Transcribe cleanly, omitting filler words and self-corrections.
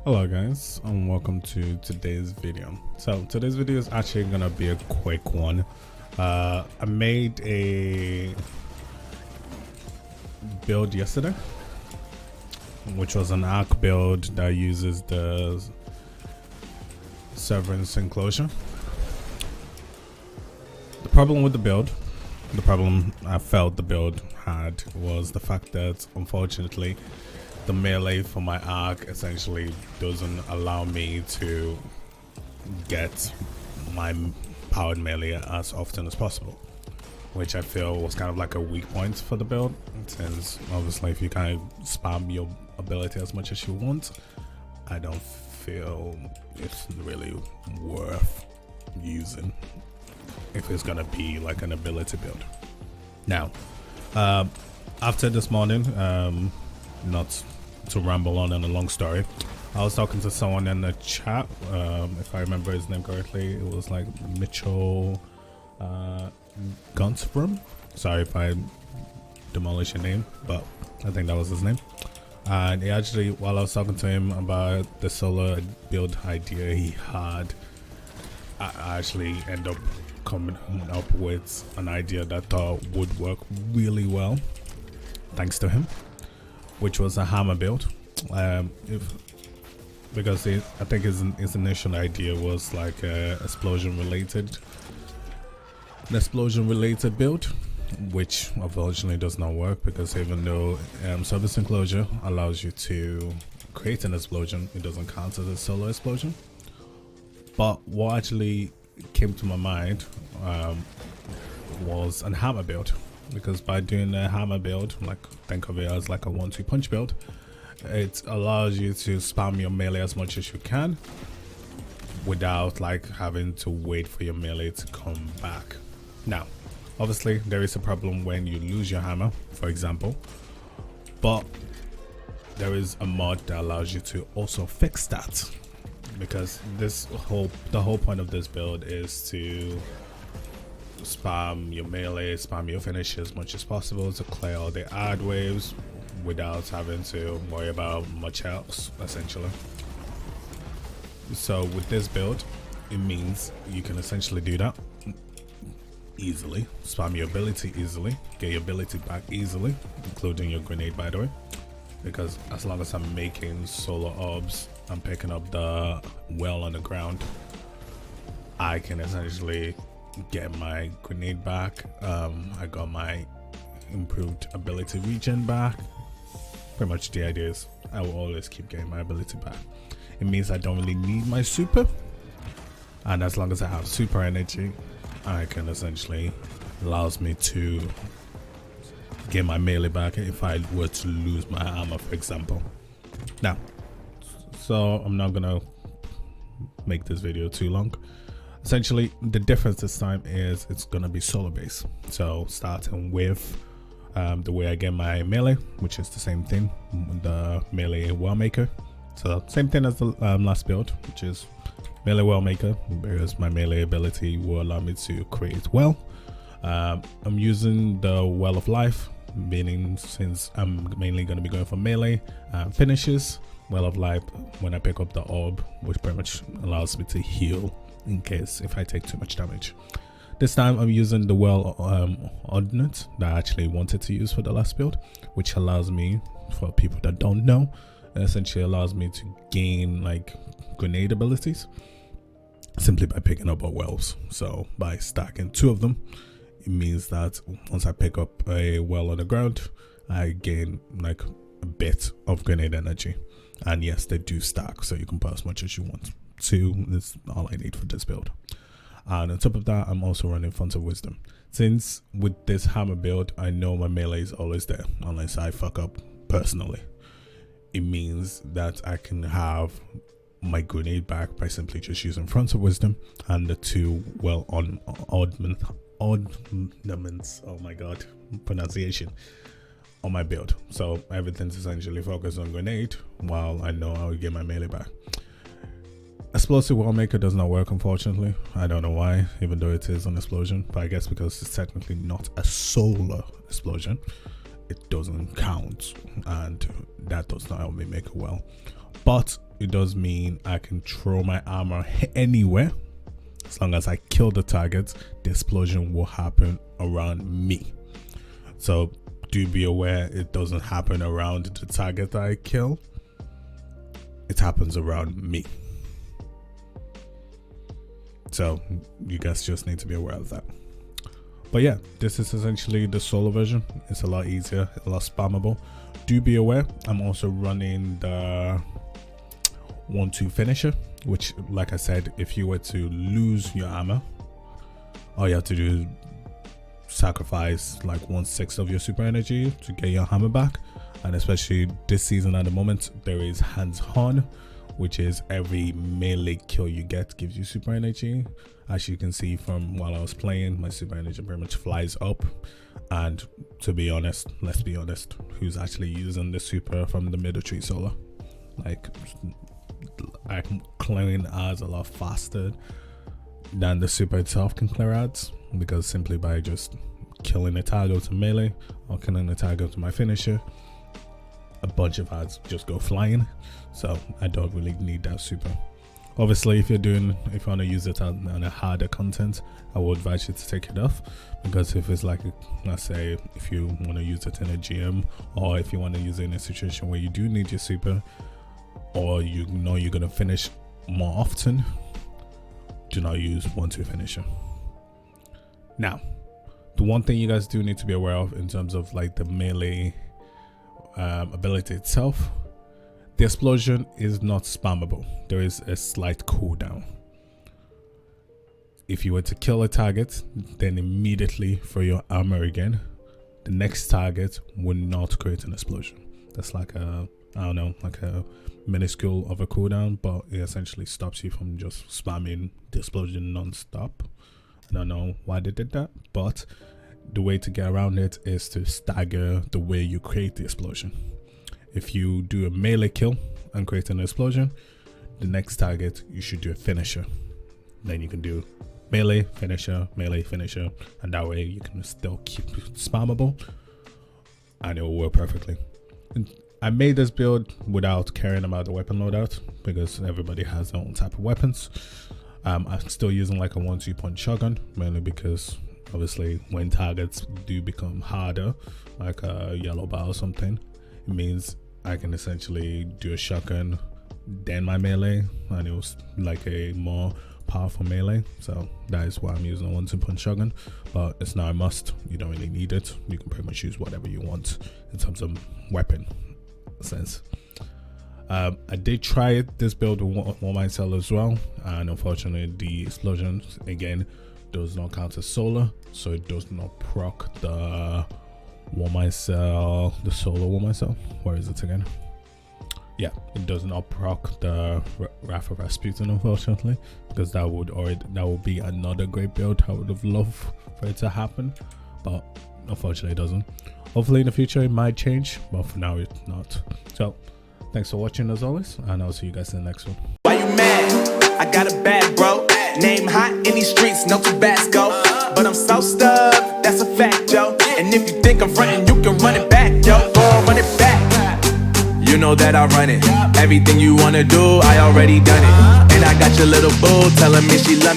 Hello guys, and welcome to today's video. So today's video is actually gonna be a quick one. I made a build yesterday, which was an arc build that uses the Severance Enclosure. The problem with the build, the problem I felt the build had, was the fact that unfortunately the melee for my arc essentially doesn't allow me to get my powered melee as often as possible, which I feel was kind of like a weak point for the build, since obviously if you kind of spam your ability as much as you want, I don't feel it's really worth using if it's gonna be like an ability build. Now after this morning, not to ramble on in a long story, I was talking to someone in the chat, if I remember his name correctly, it was like Mitchell Guntrum. Sorry if I demolish your name, but I think that was his name. And he actually, while I was talking to him about the solo build idea he had, I actually end up coming up with an idea that I thought would work really well, thanks to him, which was a hammer build. Because I think his initial idea was like an explosion related build, which unfortunately does not work, because even though Severance Enclosure allows you to create an explosion, it doesn't count as a solo explosion. But what actually came to my mind was a hammer build, because by doing a hammer build, like think of it as like a 1-2 punch build, it allows you to spam your melee as much as you can without like having to wait for your melee to come back. Now obviously there is a problem when you lose your hammer, for example, but there is a mod that allows you to also fix that, because the whole point of this build is to spam your melee, spam your finish as much as possible to clear all the ad waves without having to worry about much else, essentially. So with this build, it means you can essentially do that easily, spam your ability easily, get your ability back easily, including your grenade, by the way, because as long as I'm making solo orbs, I'm picking up the well on the ground, I can essentially get my grenade back. I got my improved ability regen back. Pretty much the idea is I will always keep getting my ability back. It means I don't really need my super, and as long as I have super energy, I can essentially allows me to get my melee back if I were to lose my armor, for example. Now, so I'm not gonna make this video too long. Essentially the difference this time is it's gonna be solo based, so starting with the way I get my melee, which is the same thing, the melee well maker. So same thing as the last build, which is melee well maker, because my melee ability will allow me to create well. I'm using the well of life, meaning since I'm mainly going to be going for melee finishes, well of life when I pick up the orb, which pretty much allows me to heal in case if I take too much damage. This time I'm using the well ordnance that I actually wanted to use for the last build, which allows me, for people that don't know, essentially allows me to gain like grenade abilities simply by picking up our wells. So by stacking 2 of them, it means that once I pick up a well on the ground, I gain like a bit of grenade energy. And yes, they do stack, so you can put as much as you want. 2 is all I need for this build. And on top of that, I'm also running Font of Wisdom, since with this hammer build I know my melee is always there unless I fuck up personally. It means that I can have my grenade back by simply just using Font of Wisdom and the 2 well on ornaments, oh my god, pronunciation, on my build. So everything's essentially focused on grenade while I know I'll get my melee back. Explosive wall maker does not work, unfortunately. I don't know why, even though it is an explosion, but I guess because it's technically not a solar explosion, it doesn't count, and that does not help me make a well. but it does mean I can throw my armor anywhere. As long as I kill the target, the explosion will happen around me. So do be aware, it doesn't happen around the target that I kill, it happens around me. So you guys just need to be aware of that. But yeah, this is essentially the solo version. It's a lot easier, a lot spammable. Do be aware, I'm also running the 1-2 finisher, which, like I said, if you were to lose your armor, all you have to do is sacrifice like 1/6 of your super energy to get your hammer back. And especially this season at the moment, there is hands-on, which is every melee kill you get gives you super energy. As you can see from while I was playing, my super energy pretty much flies up. And to be honest, let's be honest, who's actually using the super from the military solo? Like, I'm clearing ads a lot faster than the super itself can clear ads, because simply by just killing a target to melee or killing a target to my finisher, a bunch of ads just go flying. So I don't really need that super. Obviously, if you want to use it on a harder content, I would advise you to take it off, because if it's like, let's say, if you want to use it in a GM, or if you want to use it in a situation where you do need your super, or you know you're going to finish more often, do not use 1-2 finisher. Now, the one thing you guys do need to be aware of in terms of like the melee ability itself, the explosion is not spammable. There is a slight cooldown. If you were to kill a target, then immediately for your armor again, the next target will not create an explosion. That's like a, I don't know, like a minuscule of a cooldown, but it essentially stops you from just spamming the explosion non-stop. I don't know why they did that, but the way to get around it is to stagger the way you create the explosion. If you do a melee kill and create an explosion, the next target you should do a finisher. Then you can do melee, finisher, and that way you can still keep it spammable and it will work perfectly. And I made this build without caring about the weapon loadout, because everybody has their own type of weapons. I'm still using like a 1-2 punch shotgun, mainly because obviously when targets do become harder, like a yellow bar or something, it means I can essentially do a shotgun, then my melee, and it was like a more powerful melee. So that is why I'm using a 1-2 punch shotgun, but it's not a must. You don't really need it. You can pretty much use whatever you want in terms of weapon sense. I did try this build with one mind cell as well, and unfortunately the explosion again does not count as solar, so it does not proc the one mind cell, the solar one mind cell. Where is it again? Yeah, it does not proc the Wrath of Rasputin, unfortunately, because that would be another great build. I would have loved for it to happen, but unfortunately it doesn't. Hopefully in the future it might change, but for now it's not. So thanks for watching as always, and I'll see you guys in the next one. Why you mad? I got a bad bro. Name hot in these streets, no Tabasco. But I'm so stubbed, that's a fact, yo. And if you think I'm frontin', you can run it back, yo. Go on, run it back. You know that I run it. Everything you wanna do, I already done it. And I got your little boo telling me she love me.